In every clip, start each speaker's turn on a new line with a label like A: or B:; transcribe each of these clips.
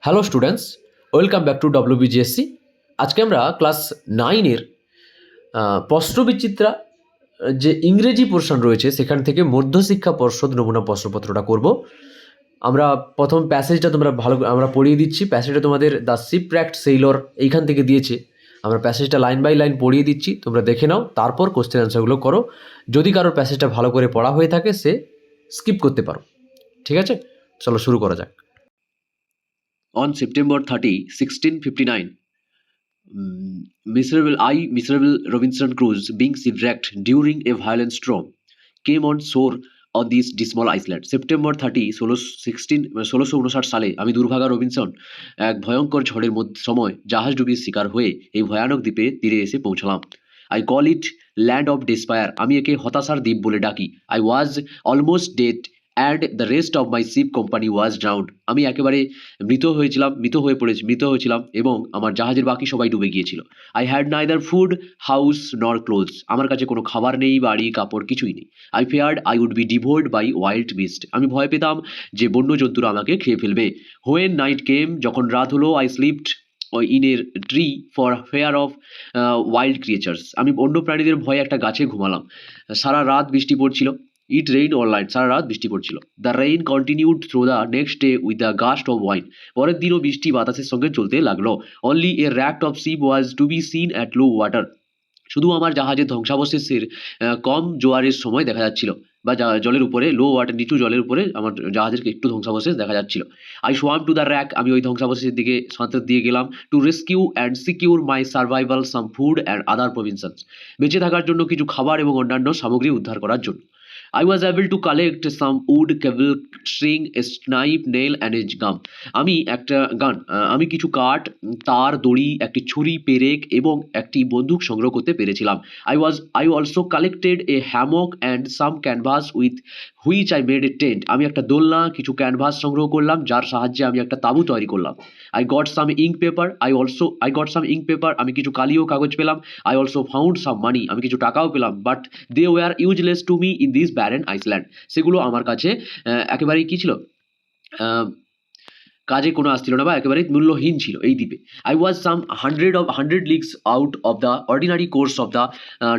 A: Hello students, welcome back to WBGSC. আজকে আমরা class 9-এর প্রশ্নবিচিত্রা যে ইংরেজি পোর্শন রয়েছে সেখান থেকে মধ্যশিক্ষা পর্ষদ নমুনা প্রশ্নপত্রটা করব। আমরা প্রথম প্যাসেজটা আমরা পড়িয়ে দিচ্ছি। প্যাসেজটা তোমাদের দ্য শিপর্যাক্ট সেইলর এইখান থেকে দিয়েছে। আমরা প্যাসেজটা লাইন বাই লাইন পড়িয়ে দিচ্ছি, তোমরা দেখে নাও, তারপর কোশ্চেন অ্যান্সারগুলো করো। যদি কারোর প্যাসেজটা ভালো করে পড়া হয়ে থাকে সে স্কিপ করতে পারো। ঠিক আছে, চলো শুরু করা যাক।
B: On September 30, 1659, miserable Robinson Crusoe, being shipwrecked during a violent storm, came on shore on this dismal island. September 30, 1659 সালে আমি দুর্ভাগা রবিনসন এক ভয়ঙ্কর ঝড়ের সময় জাহাজ ডুবির শিকার হয়ে এই ভয়ানক দ্বীপে তীরে এসে পৌঁছলাম। I call it land of despair. আমি একে হতাশার দ্বীপ বলে ডাকি। I was almost dead and the rest of my ship company was drowned. আমি একেবারে মৃত হয়েছিলাম এবং আমার জাহাজের বাকি সবাই ডুবে গিয়েছিল। I had neither food, house nor clothes. আমার কাছে কোনো খাবার নেই, বাড়ি, কাপড় কিছুই নেই। I feared I would be devoured by wild beast. আমি ভয় পেতাম যে বন্য জন্তুরা আমাকে খেয়ে ফেলবে। হোয়েন নাইট কেম, যখন রাত হলো, I slipped in a tree for fear of wild creatures. আমি বন্য প্রাণীদের ভয়ে একটা গাছে ঘুমালাম। সারা রাত বৃষ্টি পড়ছিল। It rain all night. সারা রাত বৃষ্টি পড়ছিল। The rain continued through the next day with the gust of wind. পরের দিনও বৃষ্টি বাতাসের সঙ্গে চলতে লাগলো। Only a wrecked of ship was to be seen at low water. শুধু আমার জাহাজের ধ্বংসাবশেষের কম জোয়ারের সময় দেখা যাচ্ছিল, বা জলের উপরে লো ওয়াটার, নিচু জলের উপরে আমার জাহাজের একটু ধ্বংসাবশেষ দেখা যাচ্ছিল। I swam to the wreck. আমি ওই ধ্বংসাবশেষের দিকে সাঁতর দিয়ে গেলাম। To rescue and secure my survival, some food and other provisions. বেঁচে থাকার জন্য কিছু খাবার এবং অন্যান্য সামগ্রী উদ্ধার করার জন্য। I was able to collect some wood, cable, string, a knife, nail and a gum. আমি কিছু কাঠ, তার, দড়ি, একটি ছুরি, পেরেক এবং একটি বন্দুক সংগ্রহ করতে পেরেছিলাম। I also collected a hammock and some canvas with which I made a tent. আমি একটা দোলনা, কিছু ক্যানভাস সংগ্রহ করলাম যার সাহায্যে আমি একটা তাঁবু তৈরি করলাম। I got some ink paper. আমি কিছু কালি ও কাগজ পেলাম। I also found some money. আমি কিছু টাকাও পেলাম, but they were useless to me in this barren island. সেগুলো আমার কাছে একেবারেই কি ছিল, কাজে কোনো আসছিল না বা একেবারেই মূল্যহীন ছিল এই দ্বীপে। I was some hundred leagues out of the ordinary course of the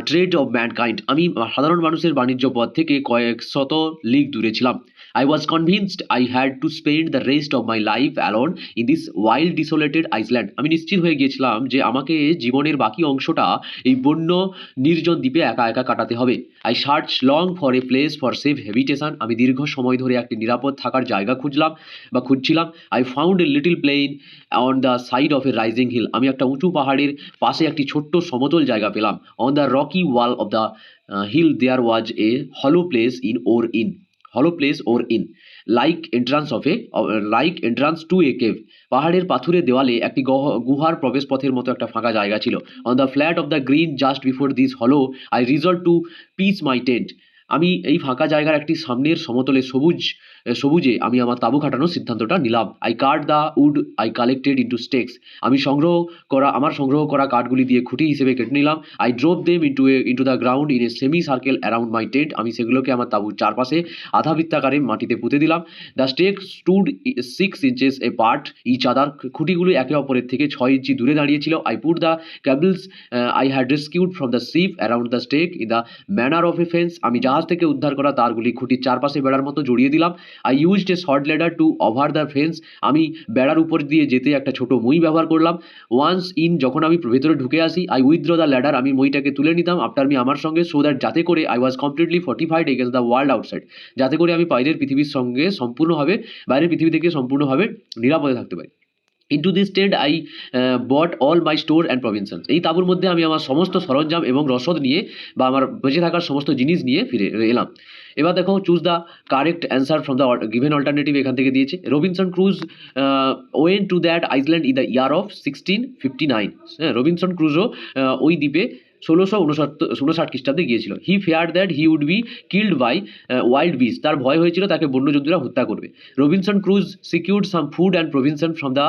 B: trade of mankind. আমি সাধারণ মানুষের বাণিজ্য পথ থেকে কয়েক শত লিগ দূরে ছিলাম। I was convinced I had to spend the rest of my life alone in this wild desolated island. আমি নিশ্চিত হয়ে গিয়েছিলাম যে আমাকে জীবনের বাকি অংশটা এই বন্য নির্জন দ্বীপে একা একা কাটাতে হবে। I search long for a place for safe habitation. আমি দীর্ঘ সময় ধরে একটি নিরাপদ থাকার জায়গা খুঁজছিলাম। I found a little plain on the side of a rising hill. আমি একটা উঁচু পাহাড়ের পাশে একটি ছোট্ট সমতল জায়গা পেলাম। On the rocky wall of the hill there was a hollow place or in like entrance to a cave. পাহাড়ের পাথুরে দেওয়ালে একটি গুহার প্রবেশপথের মতো একটা ফাঁকা জায়গা ছিল। On the flat of the green just before this hollow I resolve to pitch my tent. আমি এই ফাঁকা জায়গার একটি সামনের সমতলে সবুজে আমি আমার তাঁবু খাটানোর সিদ্ধান্তটা নিলাম। I cut the wood I collected into stakes. আমার সংগ্রহ করা কাঠগুলি দিয়ে খুঁটি হিসেবে কেটে নিলাম। I drove them into the ground in a semi circle around my tent. আমি সেগুলোকে আমার তাঁবুর চারপাশে আধা বৃত্তাকারে মাটিতে পুঁতে দিলাম। The stake stood 6 inches apart each other. খুঁটিগুলি একে অপরের থেকে 6 ইঞ্চি দূরে দাঁড়িয়েছিল। I put the cables I had rescued from the ship around the stake in the manner of a fence. আমি জাহাজ থেকে উদ্ধার করা তারগুলি খুঁটির চারপাশে বেড়ার মতো জড়িয়ে দিলাম। I used a short ladder to over the fence. আমি বেড়ার উপর দিয়ে যেতে একটা ছোট মই ব্যবহার করলাম। ওয়ান্স ইন, যখন আমি ভেতরে ঢুকে আসি, আই উইথড্র দ্য ল্যাডার। আমি মইটাকে তুলে নিতাম আফটার মি, আমার সঙ্গে, সো দ্যাট, যাতে করে I was completely fortified against the world outside. যাতে করে আমি বাইরের পৃথিবী থেকে সম্পূর্ণভাবে নিরাপদে থাকতে পারি। Into this tent I brought all my store and provisions. এই তাঁবুর মধ্যে আমি আমার সমস্ত সরঞ্জাম এবং রসদ নিয়ে বা আমার বেঁচে থাকার সমস্ত জিনিস নিয়ে ফিরে এলাম। এবার দেখো, choose the correct answer from the given alternative এখান থেকে দিয়েছে। Robinson Crusoe went to that island in the year of 1659। হ্যাঁ, রবিনসন ক্রুজও ওই দ্বীপে 1659 খ্রিস্টাব্দে গিয়েছিল। He fear that he would be killed by wild beasts, তার ভয় হয়েছিল তাকে বন্যজন্তুরা হত্যা করবে। Robinson Crusoe secured some food and provision from the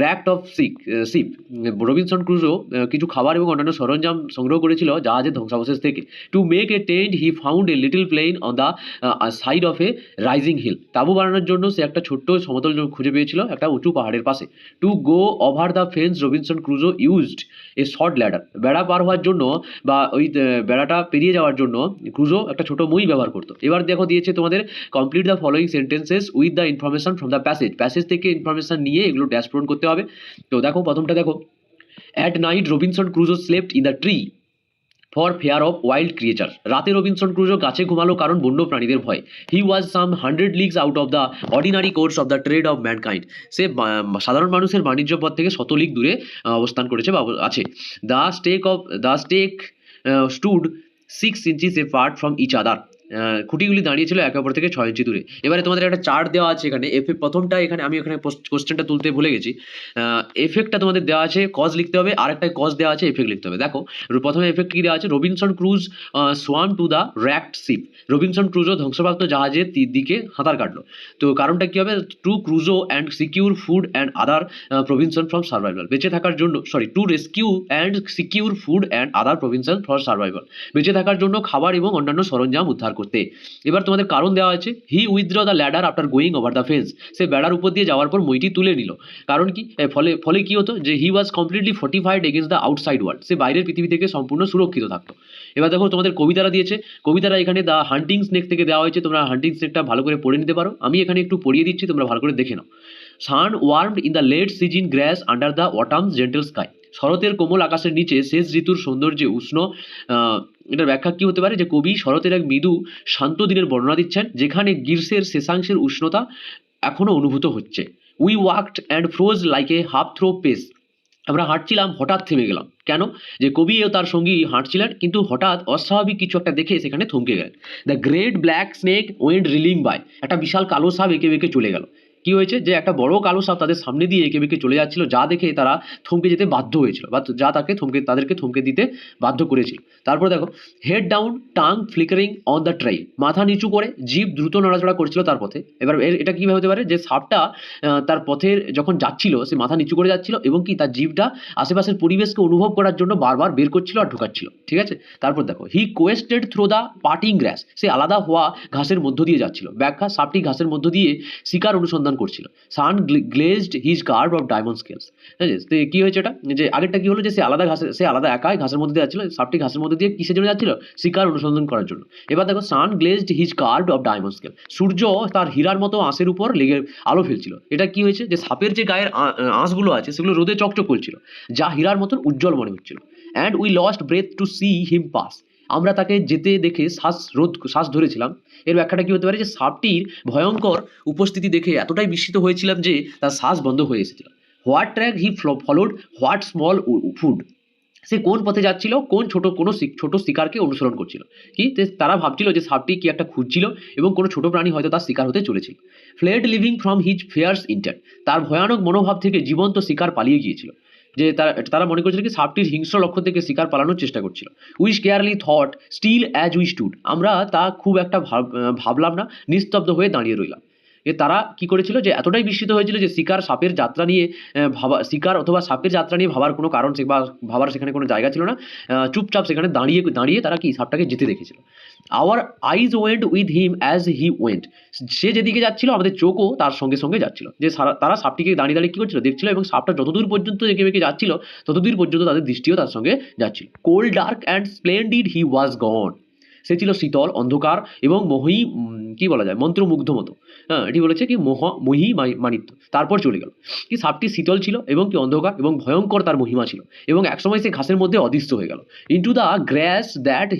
B: wrecked of ship. Robinson Crusoe কিছু খাবার এবং অন্যান্য সরঞ্জাম সংগ্রহ করেছিল জাহাজের ধ্বংসাবশেষ থেকে। To make a tent he found a little plain on the side of a rising hill, তাঁবু বানানোর জন্য সে একটা ছোট্ট সমতল খুঁজে পেয়েছিল একটা উঁচু পাহাড়ের পাশে। To go over the fence Robinson Crusoe used a short ladder, বেড়া পার হওয়ার জন্য বা ওই বেড়াটা পেরিয়ে যাওয়ার জন্য ক্রুজো একটা ছোট মই ব্যবহার করতো। এবার দেখো দিয়েছে তোমাদের complete the following sentences with the information from the passage থেকে ইনফরমেশন নিয়ে এগুলো ড্যাশ পূরণ করতে হবে। তো দেখো প্রথমটা দেখো, at night Robinson Crusoe slept in the tree for fear of wild creature, রাতে রবিনসন ক্রুজো গাছে ঘুমালো কারণ বন্য প্রাণীদের ভয়। He was some 100 leagues out of the ordinary course of the trade of mankind, সে সাধারণ মানুষের বাণিজ্য পথ থেকে 100 লিগ দূরে অবস্থান করেছে বা আছে। The stake stood 6 inches apart from each other, খুঁটিগুলি দাঁড়িয়েছিল একে অপর থেকে 6 ইঞ্চি দূরে। এবারে তোমাদের একটা চার্ট দেওয়া আছে এখানে। প্রথমটা এখানে আমি এখানে কোশ্চেনটা তুলতে ভুলে গেছি। এফেক্টটা তোমাদের দেওয়া আছে, কজ লিখতে হবে, আর একটা কজ দেওয়া আছে, এফেক্ট লিখতে হবে। দেখো প্রথমে এফেক্ট কি দেওয়া আছে, Robinson Crusoe swam to the wrecked ship, Robinson Crusoe ধ্বংসপ্রাপ্ত জাহাজের দিকে সাঁতার কাটলো। তো কারণটা কি হবে, to Crusoe and secure food and other provision from survival, বেঁচে থাকার জন্য to rescue and secure food and other provision for survival, বেঁচে থাকার জন্য খাবার এবং অন্যান্য সরঞ্জাম উদ্ধার করতে। এবার তোমাদের কারণ দেওয়া আছে, he withdrew the ladder after going over the fence, সে বেড়ার উপর দিয়ে যাওয়ার পর মইটি তুলে নিল। কারণ কি, ফলে কি হতো যে he was completely fortified against the outside world, সে বাইরের পৃথিবী থেকে সম্পূর্ণ সুরক্ষিত থাকতো। এবার দেখো তোমাদের কবিতারা দিয়েছে, কবিতারা এখানে দ্য হান্টিং স্নেক থেকে দেওয়া হয়েছে, তোমরা হান্টিং স্নেকটা ভালো করে পড়ে নিতে পারো, আমি এখানে একটু পড়িয়ে দিচ্ছি, তোমরা ভালো করে দেখে নাও। Sun warmed in the late season grass under the autumn's gentle sky, শরতের কোমল আকাশের নিচে শেষ ঋতুর সৌন্দর্যে উষ্ণ। এটার ব্যাখ্যা কি হতে পারে, যে কবি শরতের এক মৃদু শান্ত দিনের বর্ণনা দিচ্ছেন যেখানে গ্রীষ্মের শেষাংশের উষ্ণতা এখনো অনুভূত হচ্ছে। We walked and froze like a half throw pace, আমরা হাঁটছিলাম হঠাৎ থেমে গেলাম। কেন, যে কবি ও তার সঙ্গী হাঁটছিলেন কিন্তু হঠাৎ অস্বাভাবিক কিছু একটা দেখে সেখানে থমকে গেলেন। The great black snake went reeling by, একটা বিশাল কালো সাপ এঁকে বেঁকে চলে গেল। কি হয়েছে, যে একটা বড় কালো সাপ তাদের সামনে দিয়ে এঁকে বেঁকে চলে যাচ্ছিল, যা দেখে তারা থমকে যেতে বাধ্য হয়েছিল, বা যা তাদেরকে থমকে দিতে বাধ্য করেছিল। তারপর দেখো, head down tongue flickering on the trail, মাথা নিচু করে জিভ দ্রুত নড়াচড়া করছিল তার পথে। এবার এটা কীভাবে হতে পারে, যে সাপটা তার পথে যখন যাচ্ছিল সে মাথা নিচু করে যাচ্ছিল এবং কি তার জিভটা আশেপাশের পরিবেশকে অনুভব করার জন্য বারবার বের করছিল আর ঢোকাচ্ছিল। ঠিক আছে, তারপর দেখো, হি কোয়েস্টেড থ্রু দ্য পার্টিং গ্রাস, সে আলাদা হওয়া ঘাসের মধ্য দিয়ে যাচ্ছিল। ব্যাখ্যা, সাপটি ঘাসের মধ্য দিয়ে শিকার অনুসন্ধান করছিল। Sun glazed his guard of diamond scales, ঠিক আছে। কি হয়েছে এটা, যে আগেরটা কি হলো, যে সে আলাদা একাই ঘাসের মধ্যে দিয়ে যাচ্ছিল, সাপটি ঘাসের মধ্যে দিয়ে কিসের জন্য যাচ্ছিল, শিকার অনুসন্ধান করার জন্য। এবার দেখো, sun glazed his guard of diamond scale, সূর্য তার হীরার মতো আঁশের উপর লেগে আলো ফেলছিল। এটা কি হয়েছে, যে সাপের যে গায়ের আঁশগুলো আছে সেগুলো রোদে চকচক করছিল, যা হীরার মতন উজ্জ্বল মনে হচ্ছিল। And we lost breath to see him pass, আমরা তাকে যেতে দেখে শ্বাস ধরেছিলাম। এর ব্যাখ্যাটা কি হতে পারে, যে সাপটির ভয়ঙ্কর উপস্থিতি দেখে এতটাই বিস্মিত হয়েছিলাম যে তার শ্বাস বন্ধ হয়ে এসেছিল। What track he followed what small food, সে কোন পথে যাচ্ছিল, কোনো ছোট শিকারকে অনুসরণ করছিল। তারা ভাবছিল যে সাপটি কি একটা খুঁজছিল এবং কোনো ছোট প্রাণী হয়তো তার শিকার হতে চলেছিল। Fled living from his fierce intent, তার ভয়ানক মনোভাব থেকে জীবন্ত শিকার পালিয়ে গিয়েছিল। যে তারা মনে করছিল কি সাপটির হিংস্র লক্ষ্য থেকে শিকার পালানোর চেষ্টা করছিল। We scarcely thought still as we stood, আমরা তা খুব একটা ভাবলাম না, নিস্তব্ধ হয়ে দাঁড়িয়ে রইলাম। তারা কি করেছিল, যে এতটাই বিস্মিত হয়েছিল যে শিকার অথবা সাপের যাত্রা নিয়ে ভাবার কোনো কারণ বা ভাবার সেখানে কোনো জায়গা ছিল না। চুপচাপ সেখানে দাঁড়িয়ে তারা কি সাপটাকে যেতে দেখেছিল। Our eyes went with him as he went, সে যেদিকে যাচ্ছিল আমাদের চোখও তার সঙ্গে সঙ্গে যাচ্ছিল। যে তারা সাপটিকে দাঁড়িয়ে দাঁড়িয়ে কী করছিল, দেখছিল, এবং সাপটা যতদূর পর্যন্ত এঁকে বেঁকে যাচ্ছিল ততদূর পর্যন্ত তাদের দৃষ্টিও তার সঙ্গে যাচ্ছিল। কোল্ড ডার্ক অ্যান্ড স্প্লেন্ডিড হি ওয়াজ গন, সে ছিল শীতল, অন্ধকার এবং মন্ত্রমুগ্ধ মতো। হ্যাঁ, এটি বলেছে কি মানিত্য। তারপর চলে গেল। কি সাপটি শীতল ছিল এবং কি অন্ধকার এবং ভয়ঙ্কর তার মহিমা ছিল, এবং একসময় সে ঘাসের মধ্যে অদৃশ্য হয়ে গেল। Into the grass that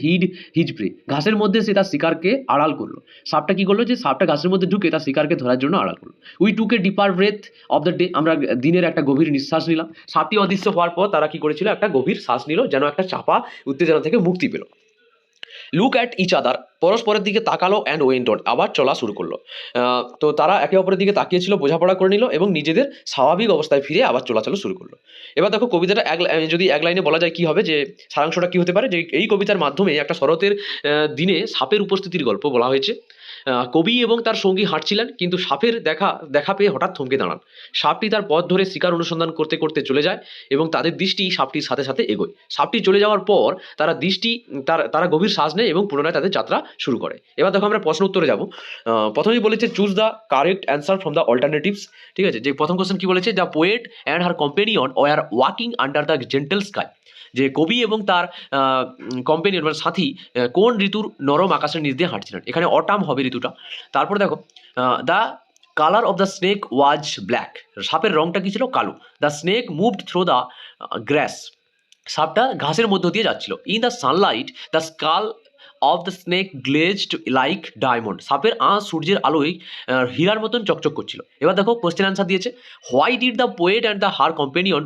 B: his prey, ঘাসের মধ্যে সে তার শিকারকে আড়াল করলো। সাপটা কি করলো, যে সাপটা ঘাসের মধ্যে ঢুকে তার শিকারকে ধরার জন্য আড়াল করলো। We took a deeper breath of the day, আমরা দিনের একটা গভীর নিঃশ্বাস নিলাম। সাপটি অদৃশ্য হওয়ার পর তারা কি করেছিল, একটা গভীর শ্বাস নিল, যেন একটা চাপা উত্তেজনা থেকে মুক্তি পেল। লুক অ্যাট ইচ আদার, পরস্পরের দিকে তাকালো অ্যান্ড ওয়েন্ট অন, আবার চলা শুরু করলো। তো তারা একে অপরের দিকে তাকিয়েছিল, বোঝাপড়া করে নিল এবং নিজেদের স্বাভাবিক অবস্থায় ফিরে আবার চলাচল শুরু করলো। এবার দেখো কবিতাটা যদি এক লাইনে বলা যায় কি হবে, যে সারাংশটা কি হতে পারে, যে এই কবিতার মাধ্যমে একটা শরতের দিনে সাপের উপস্থিতির গল্প বলা হয়েছে। কবি এবং তার সঙ্গী হাঁটছিলেন, কিন্তু সাপের দেখা পেয়ে হঠাৎ থমকে দাঁড়ান। সাপটি তার পথ ধরে শিকার অনুসন্ধান করতে করতে চলে যায় এবং তাদের দৃষ্টি সাপটির সাথে সাথে এগোয়। সাপটি চলে যাওয়ার পর তারা গভীর শ্বাস নেয় এবং পুনরায় তাদের যাত্রা শুরু করে। এবার দেখো আমরা প্রশ্ন উত্তরে যাব। প্রথমেই বলেছে choose the correct answer from the alternatives. ঠিক আছে, যে প্রথম কোশ্চেন কি বলেছে, the poet and her companion were walking under the gentle sky. যে কবি এবং তার কম্পেনিয়ন মানে সাথী কোন ঋতুর নরম আকাশের নিচ দিয়ে হাঁটছিলেন, এখানে অটাম হবে ঋতুটা। তারপর দেখো the colour of the snake was black, সাপের রংটা কি ছিল, কালো। The snake moved through the grass, সাপটা ঘাসের মধ্য দিয়ে যাচ্ছিল। In the Sunlight the skull of the snake glazed like diamond, সাপের আঁশ সূর্যের আলোয় হীরার মতন চকচক করছিল। এবার দেখো কোশ্চেন আনসার দিয়েছে, why did the poet and the her companion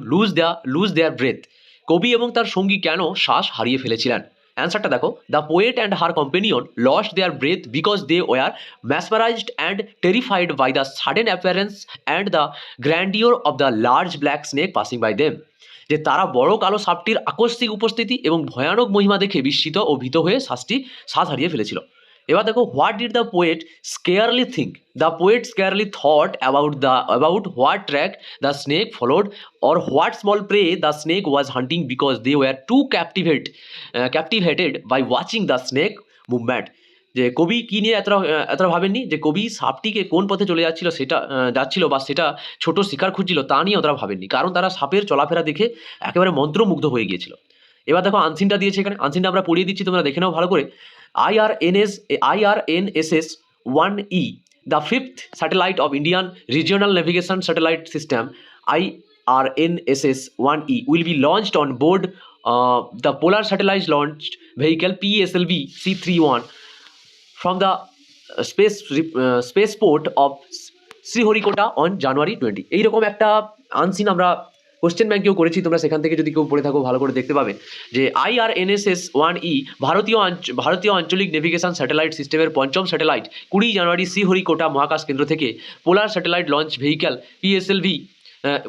B: lose their breath, কবি এবং তার সঙ্গী কেন শ্বাস হারিয়ে ফেলেছিলেন। অ্যান্সারটা দেখো, the poet and her companion lost their breath because they were mesmerised and terrified by the sudden appearance and the grandeur of the large black snake passing by them, যে তারা বড় কালো সাপটির আকস্মিক উপস্থিতি এবং ভয়ানক মহিমা দেখে বিস্মিত ও ভীত হয়ে শ্বাস হারিয়ে ফেলেছিল। এবার দেখো, what did the poet scarcely think, the poet scarcely thought about what track the snake followed or what small prey the snake was hunting because they were too captivated by watching the snake movement. যে কবি কি নিয়ে এতটা ভাবেননি, যে কবি সাপটিকে কোন পথে চলে যাচ্ছিল বা সেটা ছোট শিকার খুঁজছিল তা নিয়ে অতটা ভাবেননি, কারণ তারা সাপের চলাফেরা দেখে একেবারে মন্ত্রমুগ্ধ হয়ে গিয়েছিল। এবার দেখো আনসিনটা দিয়েছে এখানে, আনসিনটা আমরা পড়িয়ে দিচ্ছি, তোমরা দেখে নাও ভালো করে। IRNSS 1E, the fifth satellite of Indian Regional Navigation Satellite System, IRNSS 1E, will be launched on board the Polar Satellite Launch Vehicle PSLV C31 from the spaceport of Sriharikota on January 20। এইরকম একটা unseen আমরা question ব্যাংকেও করেছি, তোমরা সেখান থেকে যদি কেউ পড়ে থাকো ভালো করে দেখতে পাবে, যে IRNSS 1E ভারতীয় আঞ্চলিক নেভিগেশন স্যাটেলাইট সিস্টেমের পঞ্চম স্যাটেলাইট 20 জানুয়ারি শ্রীহরিকোটা মহাকাশ কেন্দ্র থেকে polar satellite launch vehicle PSLV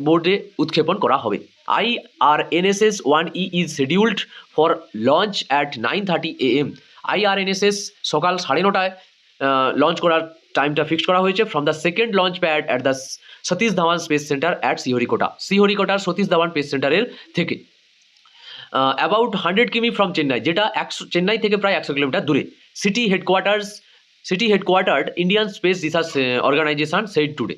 B: বোর্ডে উৎক্ষেপণ করা হবে। IRNSS 1E is scheduled for launch at 9:30 AM। IRNSS সকাল 9:30টায় লঞ্চ করার টাইমটা ফিক্সড করা হয়েছে from the second launch pad at the Satish Dhawan space centre at শ্রীহরিকোটার সতীশ ধাওয়ান স্পেস সেন্টারের থেকে অ্যাবাউট 100 কিমি ফ্রম চেন্নাই, যেটা চেন্নাই থেকে প্রায় 100 কিলোমিটার দূরে। City headquartered Indian space research organisation said today,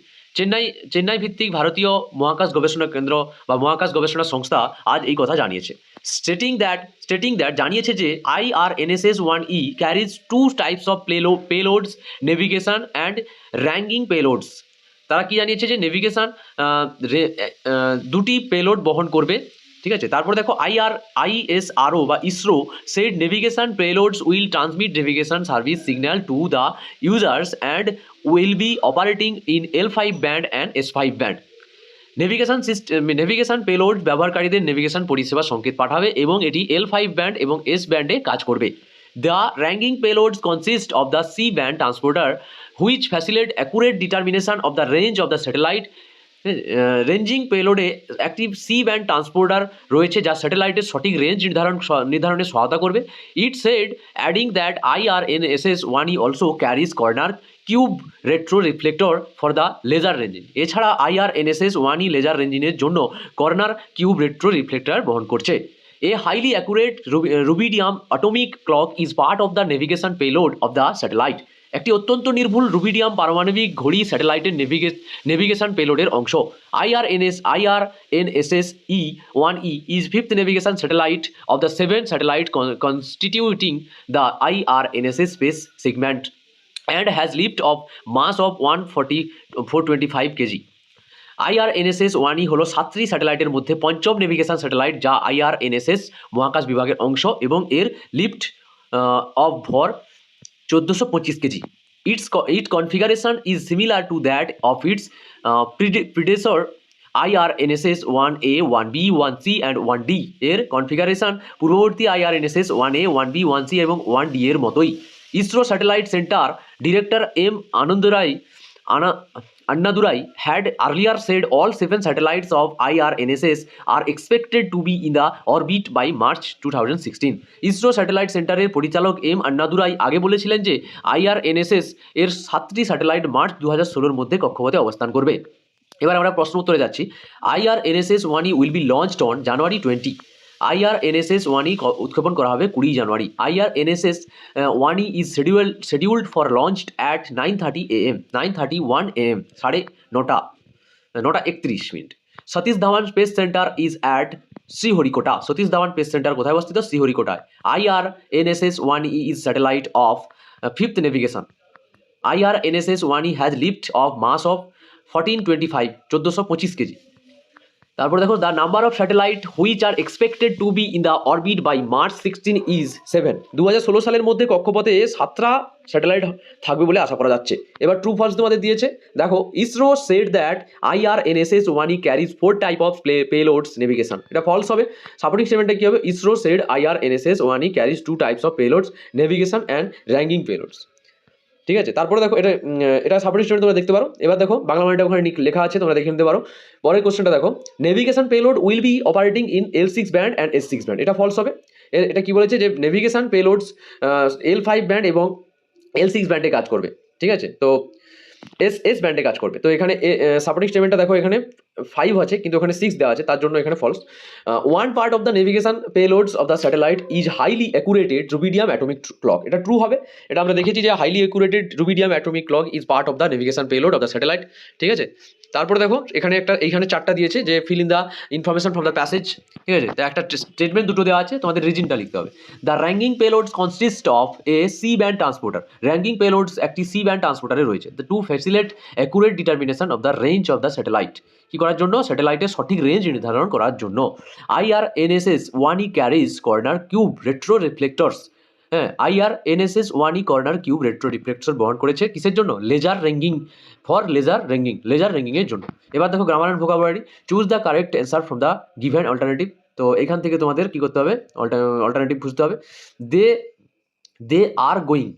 B: Chennai ভিত্তিক ভারতীয় মহাকাশ গবেষণা কেন্দ্র বা মহাকাশ গবেষণা সংস্থা আজ এই কথা জানিয়েছে। স্টেটিং দ্যাট জানিয়েছে যে IRNSS 1E carries 2 types of payloads, navigation and ranging payloads. তারা কি জানিয়েছে, যে নেভিগেশন দুটি পেলোড বহন করবে। ঠিক আছে, তারপর দেখো ISRO বা ISRO said navigation payloads will transmit navigation service signal to the users and will be operating in L5 band and S5 band. Navigation payload ব্যবহারকারীদের নেভিগেশন পরিষেবা সংকেত পাঠাবে এবং এটি L5 ব্যান্ড এবং S ব্যান্ডে কাজ করবে। The ranging payloads consist of the C band transporter which facilitate accurate determination of the range of the satellite. Ranging পেলোডে একটি C ব্যান্ড ট্রান্সপোর্টার রয়েছে যা স্যাটেলাইটের সঠিক রেঞ্জ নির্ধারণে সহায়তা করবে। It said adding that IRNSS 1E also carries corner cube retro reflector for the laser ranging. এছাড়া IRNSS 1E লেজার রেঞ্জিংয়ের জন্য কর্নার কিউব রেট্রো রিফ্লেক্টর বহন করছে। A highly accurate rubidium atomic clock is part of the navigation payload of the satellite. একটি অত্যন্ত নির্ভুল rubidium পারমাণবিক ঘড়ি স্যাটেলাইটের নেভিগেশন পেলোডের অংশ। IRNSS 1E is fifth navigation satellite of the 7 satellite constituting the IRNSS space segment and has lift of mass of 425 kg. IRNSS 1E হলো 7টি স্যাটেলাইটের মধ্যে পঞ্চম নেভিগেশন স্যাটেলাইট যা IRNSS মহাকাশ বিভাগের অংশ এবং এর লিফট অফ ভর 1425 KG. Its configuration is similar to that of its predecessor IRNSS 1A 1B 1C and 1D এর কনফিগারেশন পূর্ববর্তী IRNSS 1A 1B 1C এবং 1D এর মতোই। ISRO satellite centre director M Annadurai had earlier said all 7 satellites of IRNSS are expected to be in the orbit by March 2016. ISRO satellite সেন্টারের পরিচালক M Annadurai আগে বলেছিলেন যে IRNSS এর 7টি স্যাটেলাইট মার্চ 2016-র মধ্যে কক্ষপথে অবস্থান করবে। এবার আমরা প্রশ্ন উত্তরে যাচ্ছি। IRNSS 1E will be launched on January 20। IRNSS 1E উৎক্ষেপণ করা হবে 20 জানুয়ারি। IRNSS 1E is scheduled for launched at 9:30 AM 9:31 AM 9:31 Satish Dhawan space centre is at Sriharikota. Satish Dhawan space centre কোথায় অবস্থিত? শ্রীহরিকোটায়। IRNSS 1E is satellite of 5th navigation. IRNSS 1E has lift off mass of 1425 1425 kg. তারপর দেখো the number of satellite which are expected two B in the orbit by March 16 is 7। 2016 সালের মধ্যে কক্ষপথে 7টা satellite থাকবে বলে আশা করা যাচ্ছে। এবার ট্রু ফলস তোমাদের দিয়েছে। দেখো ISRO said that IRNSS 1E carries 4 type of payloads navigation. এটা ফলস হবে। সাপোর্টিং স্টেটমেন্টটা কি হবে? ISRO said IRNSS 1E carries 2 types of payloads navigation and ranging payloads. ঠিক আছে, তারপরে দেখো এটা সাপোর্টিং স্টেটমেন্ট তোমরা দেখতে পারো। এবার দেখো বাংলা মানেটা ওখানে লেখা আছে, তোমরা দেখে নিতে পারো। পরের কোশ্চেনটা দেখো, navigation payload will be operating in L6 band and S6 band. এটা ফলস হবে। এটা কি বলেছে যে নেভিগেশন পেলোডস L5 ব্যান্ড এবং L6 ব্যান্ডে কাজ করবে। ঠিক আছে, তো এস ব্যান্ডে কাজ করবে। তো এখানে সাপোর্টিং স্টেটমেন্টটা দেখো এখানে 5 আছে কিন্তু ওখানে 6 দেওয়া আছে, তার জন্য এখানে false. One part of the navigation payloads of the satellite is highly accurate rubidium atomic clock. এটা ট্রু হবে। এটা আমরা দেখেছি যে highly accurate rubidium atomic clock is part of the navigation payload of the satellite. ঠিক আছে, তারপরে দেখো এইখানে 4টা দিয়েছে যে fill in the information from the passage. ঠিক আছে, তো একটা স্টেটমেন্ট দুটো দেওয়া আছে, তোমাদের রিজনটা লিখতে হবে। The ranging payloads consist of a C band transporter. Ranging payloads একটি সি ব্যান্ড ট্রান্সপোর্টারে রয়েছে। The to facilitate accurate determination of the range of the satellite. কি করার জন্য? স্যাটেলাইটের সঠিক রেঞ্জ নির্ধারণ করার জন্য। IRNSS 1E carries corner cube retro reflectors. হ্যাঁ, IRNSS 1E corner cube retro reflector বহন করেছে কিসের জন্য? লেজার র্যাঙ্কিং লেজার র্যাঙ্কিংয়ের জন্য। এবার দেখো grammar and vocabulary. Choose the correct answer from the given alternative. তো এখান থেকে তোমাদের কি করতে হবে? অল্টারনেটিভ খুঁজতে হবে। দে আর গোয়িং,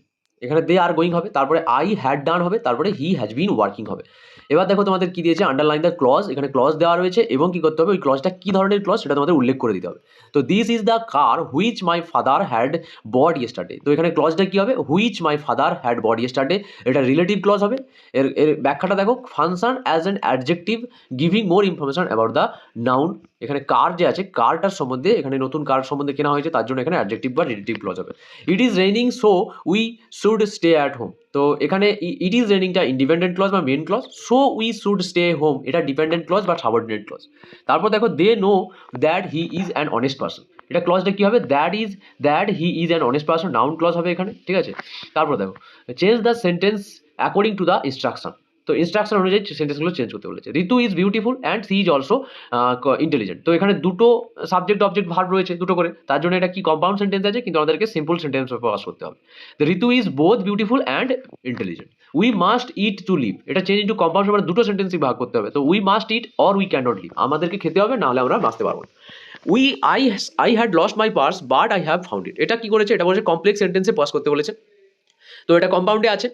B: এখানে দে আর গোয়িং হবে, তারপরে আই হ্যাড ডান হবে, তারপরে হি হ্যাজ বিন ওয়ার্কিং হবে। এবার দেখো তোমাদের কি দিয়েছে? Underline the clause. এখানে ক্লজ দেওয়া রয়েছে এবং কি করতে হবে? ওই ক্লজটা কি ধরনের ক্লজ সেটা তোমাদের উল্লেখ করে দিতে হবে। তো this is the car which my father had bought yesterday. তো এখানে ক্লজটা কি হবে? Which my father had bought yesterday. এটা রিলেটিভ ক্লজ হবে। এর ব্যাখ্যাটা দেখো, function as an adjective giving more information about the noun. এখানে কার যে আছে, কারটার সম্বন্ধে, এখানে নতুন কার সম্বন্ধে কেনা হয়েছে, তার জন্য এখানে অ্যাডজেক্টিভ বা রিলেটিভ ক্লজ হবে। It is raining so we should stay at home. তো এখানে ইট ইজ রেইনিংটা ইন্ডিপেন্ডেন্ট ক্লজ বা main clause. So we should stay home এটা ডিপেন্ডেন্ট ক্লজ বা সাবঅর্ডিনেট ক্লজ। তারপর দেখো they know that he is an honest person. এটা ক্লজটা কি হবে? That he is an honest person, noun clause হবে এখানে। ঠিক আছে, তারপর দেখো change the sentence according to the instruction. তো ইনস্ট্রাকশন অনুযায়ী সেন্টেন্সগুলো চেঞ্জ করতে বলেছে। Ritu is beautiful and she is also intelligent. তো এখানে দুটো সাবজেক্ট অবজেক্ট ভার্ব রয়েছে দুটো করে, তার জন্য এটা কি কম্পাউন্ড সেন্টেন্স আছে, কিন্তু আমাদেরকে সিম্পল সেন্টেন্স প্রকাশ করতে হবে। The Ritu is both beautiful and intelligent. We must eat to live. এটা চেঞ্জ ইন্টু কম্পাউন্ড, মানে দুটো সেন্টেন্সই ভাগ করতে হবে। তো we must eat or we can not live. আমাদেরকে খেতে হবে, নাহলে আমরা বাঁচতে পারবো না। I had lost my purse but I have found it. এটা কি করেছে? এটা বলেছে কমপ্লেক্স সেন্টেন্সে পাস করতে বলেছে। তো এটা কম্পাউন্ডে আছে,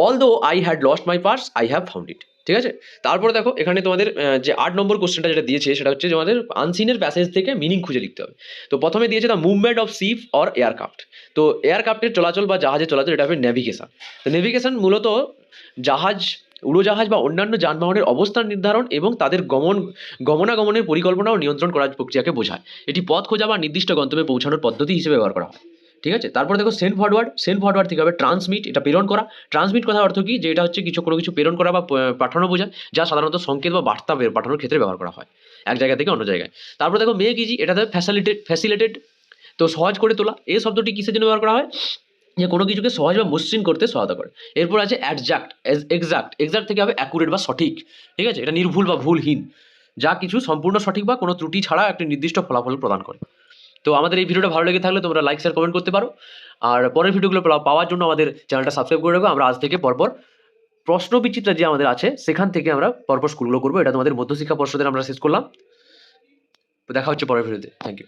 B: although I had lost my purse I have found it. ঠিক আছে, তারপরে দেখো এখানে তোমাদের যে 8 নম্বর কোশ্চেনটা যেটা দিয়েছে সেটা হচ্ছে তোমাদের আনসিনের প্যাসেজ থেকে মিনিং খুঁজে লিখতে হবে। তো প্রথমে দিয়েছে the movement of ship or aircraft. তো এয়ারক্রাফটের চলাচল বা জাহাজের চলাচল, এটা হবে নেভিগেশন। তো নেভিগেশন মূলত উড়োজাহাজ বা অন্যান্য যানবাহনের অবস্থান নির্ধারণ এবং তাদের গমনাগমনের পরিকল্পনা ও নিয়ন্ত্রণ করার প্রক্রিয়াকে বোঝায়। এটি পথ খোঁজা বা নির্দিষ্ট গন্তব্যে পৌঁছানোর পদ্ধতি হিসেবে ব্যবহার করা হয়। ঠিক আছে, তারপর দেখো সেন্ড ফরওয়ার্ড থেকে হবে ট্রান্সমিট। এটা প্রেরণ করা। ট্রান্সমিট কথার অর্থ কি? যে এটা হচ্ছে কোনো কিছু প্রেরণ করা বা পাঠানো বোঝায়, যা সাধারণত সংকেত বা বার্তা পাঠানোর ক্ষেত্রে ব্যবহার করা হয় এক জায়গা থেকে অন্য জায়গায়। তারপর দেখো মেক ইজি, এটাতে ফ্যাসিলিটেড, তো সহজ করে তোলা। এই শব্দটি কিসের জন্য ব্যবহার করা হয়? যে কোনো কিছুকে সহজ বা মসৃণ করতে সহায়তা করে। এরপর আছে এক্সাক্ট থেকে হবে অ্যাকুরেট বা সঠিক। ঠিক আছে, এটা নির্ভুল বা ভুলহীন, যা কিছু সম্পূর্ণ সঠিক বা কোনো ত্রুটি ছাড়া একটি নির্দিষ্ট ফলাফল প্রদান করে। তো আমাদের এই ভিডিওটা ভালো লেগে থাকলে তোমরা লাইক শেয়ার কমেন্ট করতে পারো। আর পরের ভিডিওগুলো পাওয়ার জন্য আমাদের চ্যানেলটা সাবস্ক্রাইব করে রাখো। আমরা আজ থেকে পরপর
A: প্রশ্নবিচিত্রা যে আমাদের আছে সেখান থেকে আমরা পরপর স্কুলগুলো করবো। এটা তোমাদের মধ্যশিক্ষা পর্ষদের আমরা শেষ করলাম। তো দেখা হচ্ছে পরের ভিডিওতে। Thank you.